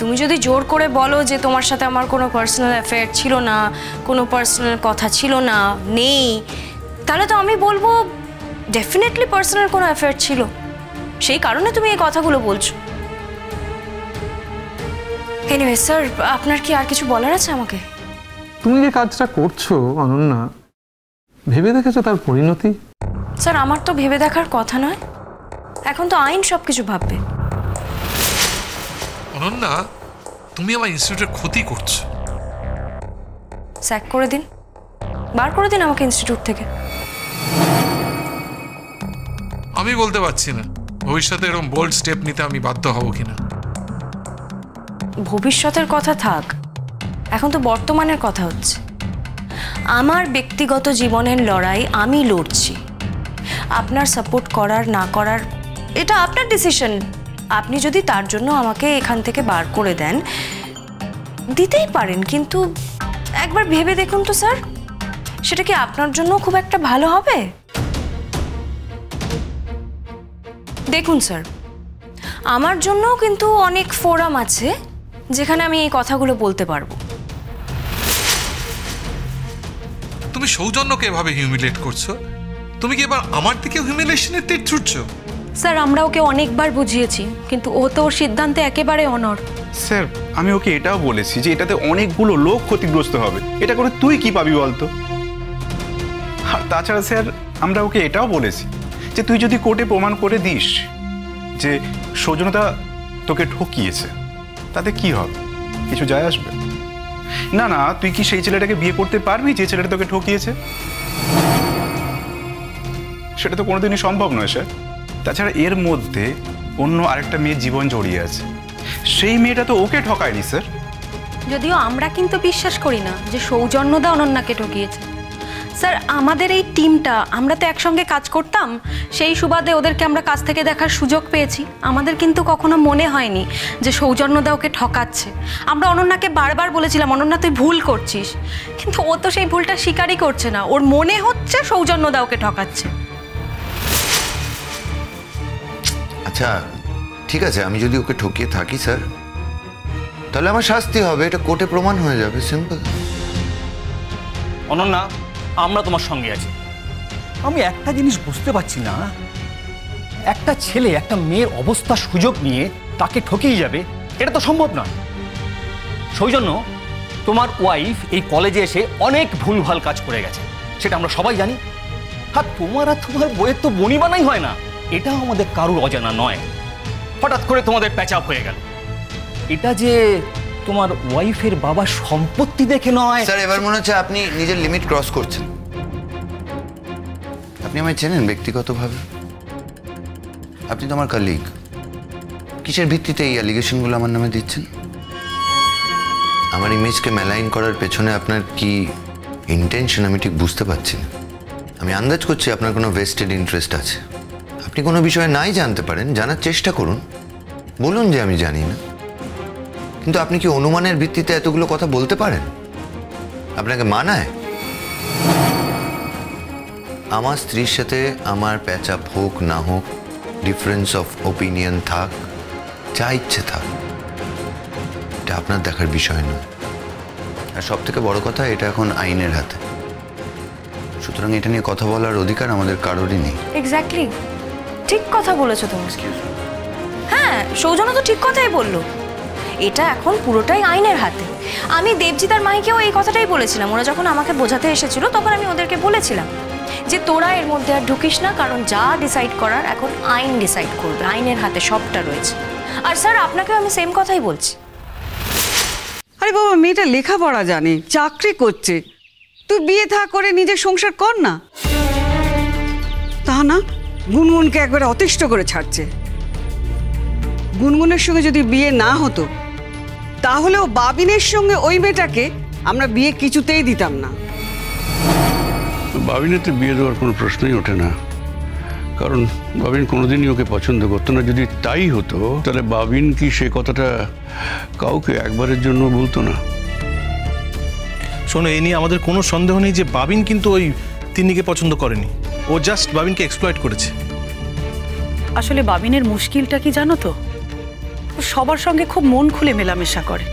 তুমি যদি জোর করে বলো যে তোমার সাথে আমার কোনো পার্সোনাল অ্যাফেয়ার ছিল না, কোনো পার্সোনাল কথা ছিল না, নেই, তাহলে তো আমি বলবো ডেফিনেটলি পার্সোনাল কোনো অ্যাফেয়ার ছিল, সেই কারণে তুমি এই কথাগুলো বলছো। এনিওয়ে স্যার, আপনার কি আর কিছু বলার আছে আমাকে? তুমি যে কাজটা করছো অনন্যা, ভেবে দেখেছো তার পরিণতি? স্যার, আমার তো ভেবে দেখার কথা নয়, এখন তো আইন সব কিছু ভাববে। অনন্যা, তুমি আমার ইনস্টিটিউটের ক্ষতি করছো। স্যাক করে দিন, বার করে দিন আমাকে ইনস্টিটিউট থেকে। আমি বলতে পারছি না ভবিষ্যতে এরকম বোল্ড স্টেপ নিতে আমি বাধ্য হব কিনা। ভবিষ্যতের কথা থাক, এখন তো বর্তমানের কথা হচ্ছে। আমার ব্যক্তিগত জীবনের লড়াই আমি লড়ছি, আপনার সাপোর্ট করার না করার এটা আপনার ডিসিশন। আপনি যদি তার জন্য আমাকে এখান থেকে বার করে দেন, দিতেই পারেন, কিন্তু একবার ভেবে দেখুন তো স্যার, সেটা কি আপনার জন্য খুব একটা ভালো হবে? দেখুন স্যার, আমার জন্যও কিন্তু অনেক ফোরাম আছে যেখানে আমি এই কথাগুলো বলতে পারবো। তুমি সৌজন্যকে এভাবে হিউমিলেট করছো, তুমি কি এবার আমার দিকে হিউমিলেশনের তীর ছুটছো? স্যার, আমরা ওকে অনেকবার বুঝিয়েছি, কিন্তু ও তো ওর সিদ্ধান্তে একেবারে অনড়। স্যার, আমি ওকে এটাও বলেছি যে এটাতে অনেকগুলো লোক ক্ষতিগ্রস্ত হবে, এটা করে তুই কি পাবি বলতো? আর তাছাড়া স্যার, আমরা ওকে এটাও বলেছি যে তুই যদি কোর্টে প্রমাণ করে দিস যে সৌজন্যতা তোকে ঠকিয়েছে, তাতে কি হবে? কিছু যায় আসবে না। না, তুই কি সেই ছেলেটাকে বিয়ে করতে পারবি যে ছেলেটা তোকে ঠকিয়েছে? সেটা তো কোনোদিনই সম্ভব নয় স্যার। তাছাড়া এর মধ্যে অন্য আরেকটা মেয়ের জীবন জড়িয়ে আছে, সেই মেয়েটা তো ওকে ঠকায়নি স্যার। যদিও আমরা কিন্তু বিশ্বাস করি না যে সৌজন্যদা অনন্যাকে ঠকিয়েছে। স্যার, আমাদের এই টিমটা, আমরা তো একসঙ্গে কাজ করতাম, সেই সুবাদে ওদেরকে আমরা কাছ থেকে দেখার সুযোগ পেয়েছি। আমাদের কিন্তু কখনো মনে হয়নি যে সৌজন্যদা ওকে ঠকাচ্ছে। আমরা অনন্যাকে বারবার বলেছিলাম, অনন্যা তুই ভুল করছিস, কিন্তু ও তো সেই ভুলটা স্বীকারই করছে না। ওর মনে হচ্ছে সৌজন্যদা ওকে ঠকাচ্ছে। আচ্ছা ঠিক আছে, আমি যদি ওকে ঠকিয়ে থাকি স্যার, তাহলে আমার শাস্তি হবে, এটা কোর্টে প্রমাণ হয়ে যাবে, সিম্পল। অনন্যা, আমরা তোমার সঙ্গে আছি। আমি একটা জিনিস বুঝতে পারছি না, একটা ছেলে একটা মেয়ের অবস্থা সুযোগ নিয়ে তাকে ঠকিয়ে যাবে, এটা তো সম্ভব না। সৌজন্য, তোমার ওয়াইফ এই কলেজে এসে অনেক ভুলভাল কাজ করে গেছে, সেটা আমরা সবাই জানি। আর তোমার বইয়ের তো বনিবানাই হয় না, এটা আমাদের কারুর অজানা নয়। হঠাৎ করে তোমাদের প্যাচ আপ হয়ে গেল, এটা যে তোমার ওয়াইফের বাবার সম্পত্তি দেখে নয়। স্যার, এবার মনে হচ্ছে আপনি নিজের লিমিট ক্রস করছেন। আপনি আমায় চেনেন ব্যক্তিগতভাবে, আপনি তো আমার কলিগ। কিসের ভিত্তিতে এই অ্যালিগেশনগুলো আমার নামে দিচ্ছেন? আমার ইমেজকে মেলাইন করার পেছনে আপনার কি ইন্টেনশন আমি ঠিক বুঝতে পারছি না। আমি আন্দাজ করছি আপনার কোনো ভেস্টেড ইন্টারেস্ট আছে। আপনি কোনো বিষয়ে নাই জানতে পারেন, জানার চেষ্টা করুন, বলুন যে আমি জানি না। কিন্তু আপনি কি অনুমানের ভিত্তিতে এতগুলো কথা বলতে পারেন? আপনাকে মানায়? আমার স্ত্রীর সাথে আমার প্যাচ আপ হোক না হোক, ডিফারেন্স অফ ওপিনিয়ন থাক, যা ইচ্ছে থাক, এটা আপনার দেখার বিষয় নয়। আর সব থেকে বড় কথা, এটা এখন আইনের হাতে, সুতরাং এটা নিয়ে কথা বলার অধিকার আমাদের কারোরই নেই। এক্স্যাক্টলি, ঠিক কথা বলেছো তুমি। হ্যাঁ, সৌজন্য তো ঠিক কথাই বললো, এটা এখন পুরোটাই আইনের হাতে। আমি দেবজিৎ আর মাহিকেও এই কথাটাই বলেছিলাম। ওরা যখন আমাকে বোঝাতে এসেছিল, তখন আমি ওদেরকে বলেছিলাম যে তোরা এর মধ্যে আর ঢুকিস না, কারণ যা ডিসাইড করার এখন আইন ডিসাইড করবে, আইনের হাতে সবটা রয়েছে। আর স্যার, আপনাকেও আমি সেম কথাই বলছি। আরে বাবা, মেয়েটা লেখাপড়া জানে, চাকরি করছে, তুই বিয়ে থা করে নিজের সংসার কর না। তা না, গুনগুনকে একবারে অতিষ্ঠ করে ছাড়ছে। গুনগুনের সঙ্গে যদি বিয়ে না হতো, তাহলেও বাবিনের সঙ্গে ওই মেয়েটাকে আমরা বিয়ে কিছুতেই দিতাম না। বাবিনের তো বিয়ে দেওয়ার কোনো প্রশ্নই ওঠে না, কারণ বাবিন কোনোদিনই ওকে পছন্দ করতো না। যদি তাই হতো, তাহলে বাবিন কি সে কথাটা কাউকে একবারের জন্য বলতো না? শোনো, এই নিয়ে আমাদের কোনো সন্দেহ নেই যে বাবিন কিন্তু ওই তিন্নিকে পছন্দ করেনি, ও জাস্ট বাবিনকে এক্সপ্লয়েট করেছে। আসলে বাবিনের মুশকিলটা কি জানো তো, সবার সঙ্গে খুব মন খুলে মেলামেশা করে।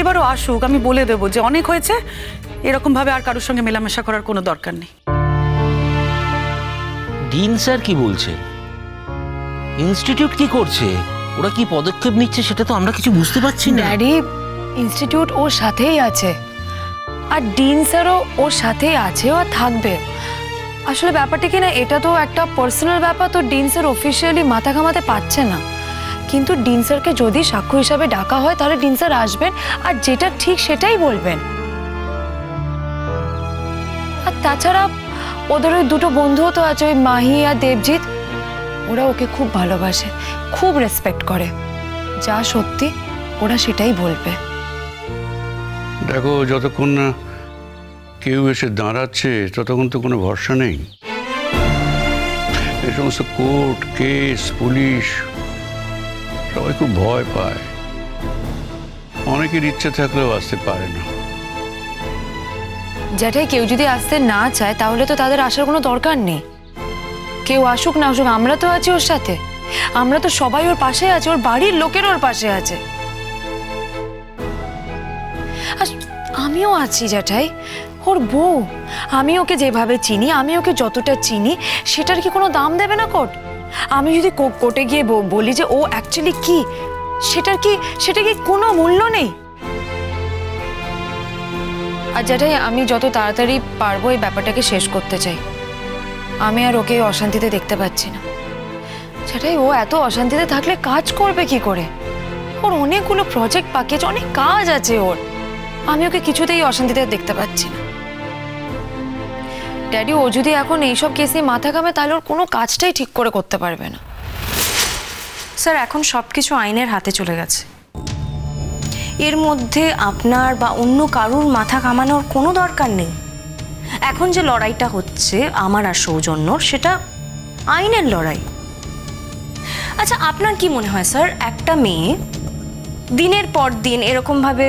এবারও আসুক, আমি বলে দেবো যে অনেক হয়েছে, এরকমভাবে আর কারোর সঙ্গে মেলামেশা করার কোনো দরকার নেই। ডিন স্যার কি বলছে? ইনস্টিটিউট কি করছে? ওরা কি পদক্ষেপ নিচ্ছে সেটা তো আমরা কিছু বুঝতে পারছি না। ড্যাডি, ইনস্টিটিউট ওর সাথেই আছে, আর ডিন স্যারও ওর সাথেই আছে, ও থাকবে। আসলে ব্যাপারটা কি না, এটা তো একটা পার্সোনাল ব্যাপার, তো ডিন স্যার অফিসিয়ালি মাথা ঘামাতে পারছে না। কিন্তু ডিন স্যারকে যদি সাক্ষ্য হিসাবে ডাকা হয় তাহলে ডিন স্যার আসবেন, আর যেটা ঠিক সেটাই বলবেন। আর তাছাড়া ওদের ওই দুটো বন্ধুও তো আছে, ওই মাহি আর দেবজিৎ, ওরা ওকে খুব ভালোবাসে, খুব রেসপেক্ট করে। যা সত্যি ওরা সেটাই বলবে। দেখো, যতক্ষণ না কেউ এসে দাঁড়াচ্ছে ততক্ষণ তো কোনো ভরসা নেই। এই সমস্ত কোর্ট কেস, পুলিশ সবাই খুব ভয় পায়। অনেকের ইচ্ছে থাকলেও আসতে পারে না। যেটাই কেউ যদি আসতে না চায় তাহলে তো তাদের আসার কোনো দরকার নেই। কেউ আসুক না আসুক, আমরা তো আছি ওর সাথে, আমরা তো সবাই ওর পাশে আছি, ওর বাড়ির লোকের ওর পাশে আছে। আর আমিও আছি জ্যাঠাই, ওর বউ। আমি ওকে যেভাবে চিনি, আমি ওকে যতটা চিনি, সেটার কি কোনো দাম দেবে না কোর্ট? আমি যদি কোর্টে গিয়ে বলি যে ও অ্যাকচুয়ালি কি, সেটা কি কোনো মূল্য নেই? আর জ্যাঠাই, আমি যত তাড়াতাড়ি পারবো এই ব্যাপারটাকে শেষ করতে চাই। আমি আর ওকে অশান্তিতে দেখতে পাচ্ছি না। জ্যাঠাই, ও এত অশান্তিতে থাকলে কাজ করবে কি করে? ওর অনেকগুলো প্রজেক্ট বাকি আছে, অনেক কাজ আছে ওর। আমি ওকে কিছুতেই অশান্তিতে দেখতে পাচ্ছি না। ড্যাডি, ও যদি এখন এইসব কেসে মাথা ঘামে তাহলে ওর কোনো কাজটাই ঠিক করে করতে পারবে না। স্যার, এখন সব কিছু আইনের হাতে চলে গেছে। এর মধ্যে আপনার বা অন্য কারুর মাথা ঘামানোর কোনো দরকার নেই। এখন যে লড়াইটা হচ্ছে আমার আর সৌজন্যর, সেটা আইনের লড়াই। আচ্ছা, আপনার কি মনে হয় স্যার, একটা মেয়ে দিনের পর দিন এরকমভাবে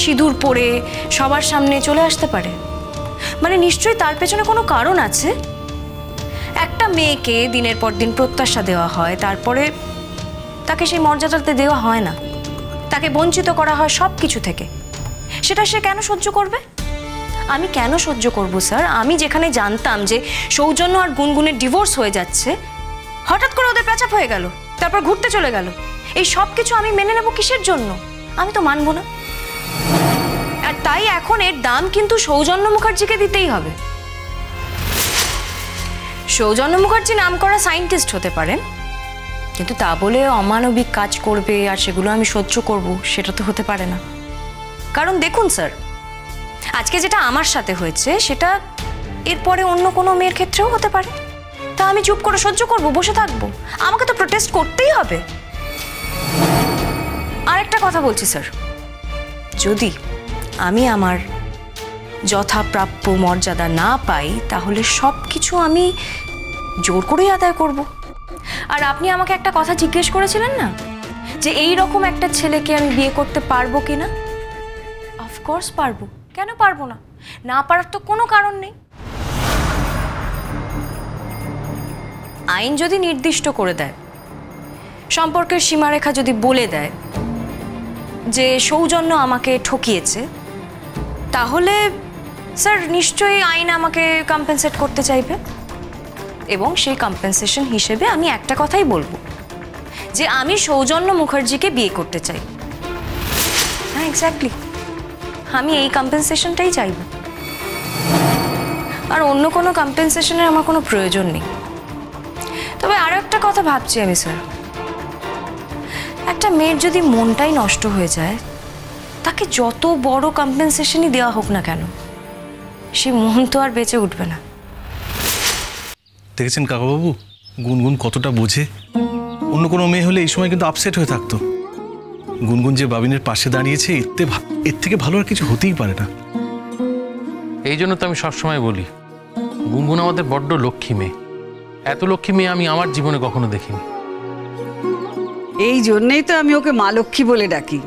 সিঁদুর পরে সবার সামনে চলে আসতে পারে? মানে নিশ্চয়ই তার পেছনে কোনো কারণ আছে। একটা মেয়েকে দিনের পর দিন প্রত্যাশা দেওয়া হয়, তারপরে তাকে সেই মর্যাদাতে দেওয়া হয় না, তাকে বঞ্চিত করা হয় সব কিছু থেকে। সেটা সে কেন সহ্য করবে? আমি কেন সহ্য করব স্যার? আমি যেখানে জানতাম যে সৌজন্য আর গুনগুনের ডিভোর্স হয়ে যাচ্ছে, হঠাৎ করে ওদের প্যাচাপ হয়ে গেল, তারপর ঘুরতে চলে গেল। এই সব কিছু আমি মেনে নেব কিসের জন্য? আমি তো মানব না। আর তাই এখন এর দাম কিন্তু সৌজন্য মুখার্জিকে দিতেই হবে। সৌজন্য মুখার্জি নামকরা সায়েন্টিস্ট হতে পারেন, কিন্তু তা বলে অমানবিক কাজ করবে আর সেগুলো আমি সহ্য করব, সেটা তো হতে পারে না। কারণ দেখুন স্যার, আজকে যেটা আমার সাথে হয়েছে সেটা এরপরে অন্য কোনো মেয়ের ক্ষেত্রেও হতে পারে। তা আমি চুপ করে সহ্য করব, বসে থাকবো? আমাকে তো প্রোটেস্ট করতেই হবে। আরেকটা কথা বলছি স্যার, যদি আমি আমার যথাপ্রাপ্য মর্যাদা না পাই তাহলে সব কিছু আমি জোর করেই আদায় করব। আর আপনি আমাকে একটা কথা জিজ্ঞেস করেছিলেন না, যে এই রকম একটা ছেলেকে আমি বিয়ে করতে পারবো কিনা? অফকোর্স পারবো, কেন পারবো না? না পারার তো কোনো কারণ নেই। আইন যদি নির্দিষ্ট করে দেয়, সম্পর্কের সীমারেখা যদি বলে দেয় যে সৌজন্য আমাকে ঠকিয়েছে, তাহলে স্যার নিশ্চয়ই আইন আমাকে কম্পেনসেট করতে চাইবে। এবং সেই কম্পেনসেশন হিসেবে আমি একটা কথাই বলবো, যে আমি সৌজন্য মুখার্জিকে বিয়ে করতে চাই। হ্যাঁ, এক্স্যাক্টলি, আমি এই কম্পেনসেশনটাই চাইব। আর অন্য কোনো কম্পেনসেশনের আমার কোনো প্রয়োজন নেই। তবে আরও একটা কথা ভাবছি আমি স্যার, একটা মেয়ের যদি মনটাই নষ্ট হয়ে যায়, তাকে যত বড় কম্পেনসেশনই দেওয়া হোক না কেন, সে মন তো আর বেঁচে উঠবে না। দেখেছেন কাকাবাবু, গুনগুন কতটা বোঝে। অন্য কোনো মেয়ে হলে এই সময় কিন্তু আপসেট হয়ে থাকতো। গুনগুন যে বাবিনের পাশে দাঁড়িয়েছে, এর থেকে ভালো আর কিছু হতেই পারে না। এই জন্য তো আমি সবসময় বলি, গুনগুন আমাদের বড্ড লক্ষ্মী মেয়ে। এত লক্ষ্মী মেয়ে আমি আমার জীবনে কখনো দেখিনি। এই জন্যই তো আমি ওকে মা লক্ষ্মী বলে ডাকি।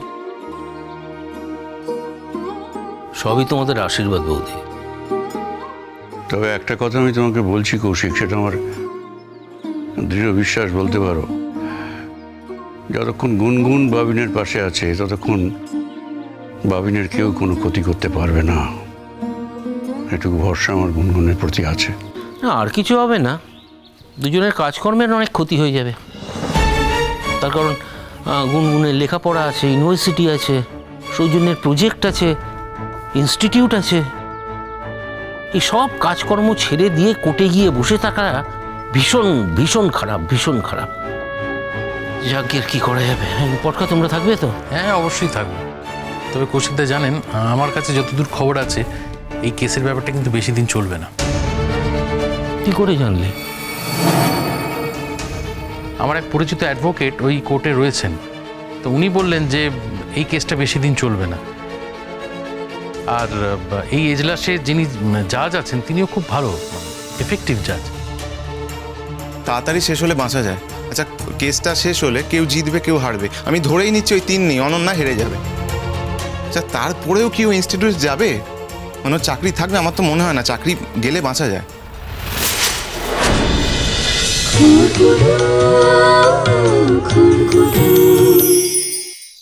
সবই তোমাদের আশীর্বাদ বৌদি। তবে একটা কথা আমি তোমাকে বলছি কৌশিক, সেটা আমার দৃঢ় বিশ্বাস বলতে পারো। যতক্ষণ গুনগুন বাবিনের পাশে আছে ততক্ষণ বাবিনের কেউ কোনো ক্ষতি করতে পারবে না, এটুকু ভরসা আমার গুনগুনের প্রতি আছে। না, আর কিছু হবে না, দুজনের কাজকর্মের অনেক ক্ষতি হয়ে যাবে। তার কারণ গুনগুনের লেখাপড়া আছে, ইউনিভার্সিটি আছে, সৌজন্যের প্রজেক্ট আছে, ইনস্টিটিউট আছে। এই সব কাজকর্ম ছেড়ে দিয়ে কোর্টে গিয়ে বসে থাকা ভীষণ ভীষণ খারাপ, ভীষণ খারাপ। যাজ্ঞের কি করা যাবে? পটকা তোমরা থাকবে তো? হ্যাঁ, অবশ্যই থাকবো। তবে কৌশিকদা জানেন, আমার কাছে যতদূর খবর আছে এই কেসের ব্যাপারটা কিন্তু বেশি দিন চলবে না। কি করে জানলে? আমার এক পরিচিত অ্যাডভোকেট ওই কোর্টে রয়েছেন, তো উনি বললেন যে এই কেসটা বেশি দিন চলবে না। আর এই এজলাসে যিনি জাজ আছেন তিনিও খুব ভালো, এফেক্টিভ জাজ। তাড়াতাড়ি শেষ হলে বাঁচা যায়। আচ্ছা, কেসটা শেষ হলে কেউ জিতবে কেউ হারবে, আমি ধরেই নিচ্ছি ওই 3 নেই, অনন্যা হেরে যাবে। আচ্ছা, তারপরেও কি ও ইনস্টিটিউট যাবে? মানে চাকরি থাকবে? আমার তো মনে হয় না, চাকরি গেলে বাঁচা যায়।